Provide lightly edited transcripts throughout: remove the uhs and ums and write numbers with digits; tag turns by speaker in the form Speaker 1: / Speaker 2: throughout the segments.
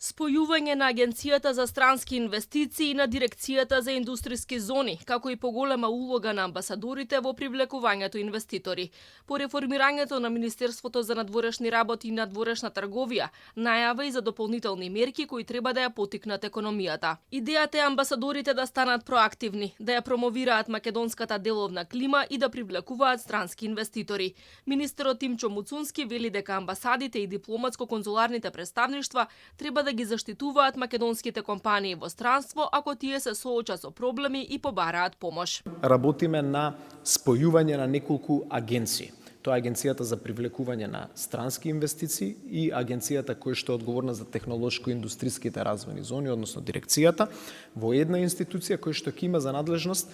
Speaker 1: Спојување на Агенцијата за странски инвестиции и на Дирекцијата за индустријски зони, како и поголема улога на амбасадорите во привлекувањето инвеститори. По реформирањето на Министерството за надворешни работи и надворешна трговија, најава и за дополнителни мерки кои треба да ја потикнат економијата. Идејата е амбасадорите да станат проактивни, да ја промовираат македонската деловна клима и да привлекуваат странски инвеститори. Министерот Тимчо Муцунски вели дека амбасадите и дипломатско-конзуларните представништва треба да ги заштитуваат македонските компании во странство ако тие се соочат со проблеми и побараат помош.
Speaker 2: Работиме на спојување на неколку агенции. Тоа е Агенцијата за привлекување на странски инвестиции и Агенцијата која што е одговорна за технолошко-индустријските развојни зони, односно дирекцијата, во една институција која што ќе има за надлежност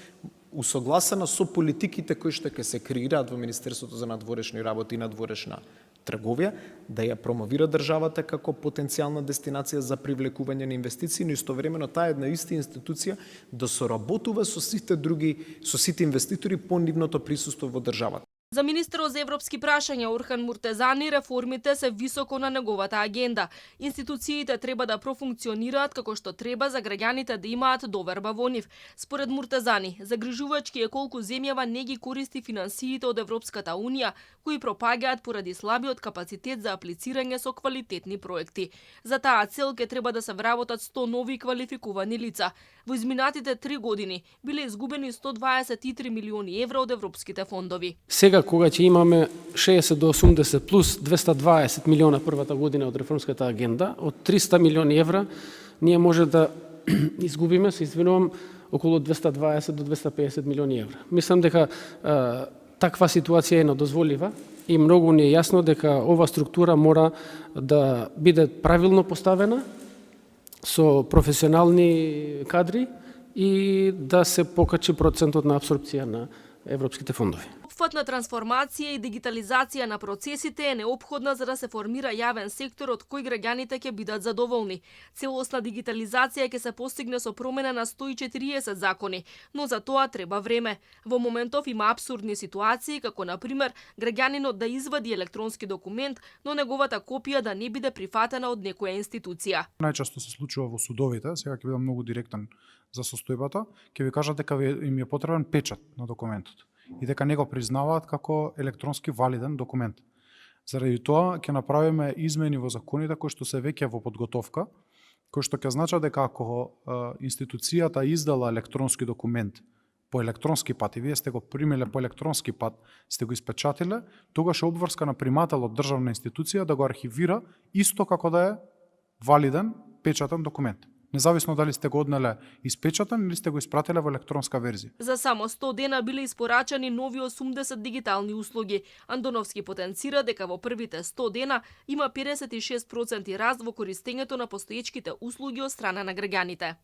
Speaker 2: усогласена со политиките кои што ќе се креираат во Министерството за надворешни работи и надворешна трговија, да ја промовира државата како потенцијална дестинација за привлекување на инвестиции, но истовремено таа една иста институција да соработува со сите инвеститори по нивното присуство во државата.
Speaker 1: За министерот за европски прашања Орхан Муртезани реформите се високо на неговата агенда. Институциите треба да профункционираат како што треба за граѓаните да имаат доверба во нив. Според Муртезани, загрижувачки е колку земјава не ги користи финансиите од Европската унија, кои пропагаат поради слабиот капацитет за аплицирање со квалитетни проекти. За таа цел ќе треба да се вработат 100 нови квалификувани лица. Во изминатите 3 години биле изгубени 123 милиони евра од европските фондови.
Speaker 3: Сега кога ќе имаме 60 до 80 плюс 220 милиона првата година од реформската агенда, од 300 милиони евра, ние може да изгубиме, се извинувам, околу 220 до 250 милиони евра. Мислам дека таква ситуација е недозволива и многу ни е јасно дека ова структура мора да биде правилно поставена со професионални кадри и да се покачи процентот на апсорпција на европските фондови.
Speaker 1: Опфатна трансформација и дигитализација на процесите е неопходна за да се формира јавен сектор од кој граѓаните ќе бидат задоволни. Целосна дигитализација ќе се постигне со промена на 140 закони, но за тоа треба време. Во моментов има апсурдни ситуации, како на пример граѓанинот да извади електронски документ, но неговата копија да не биде прифатена од некоја институција.
Speaker 4: Најчесто се случува во судовите, сега ќе бидам многу директен за состојбата, ќе ви кажат дека им е потребен печат на документот и дека не го признаваат како електронски валиден документ. Заради тоа ќе направиме измени во законите кои што се веќе во подготовка, кои што ќе значат дека ако институцијата издала електронски документ по електронски пат и вие сте го примиле по електронски пат, сте го испечатиле, тогаш е обврска на примателот државна институција да го архивира исто како да е валиден печатен документ. Независно дали сте го однеле испечатен или сте го испратиле во електронска верзија.
Speaker 1: За само 100 дена биле испорачани нови 80 дигитални услуги. Андоновски потенцира дека во првите 100 дена има 56% раст во користењето на постоечките услуги од страна на граѓаните.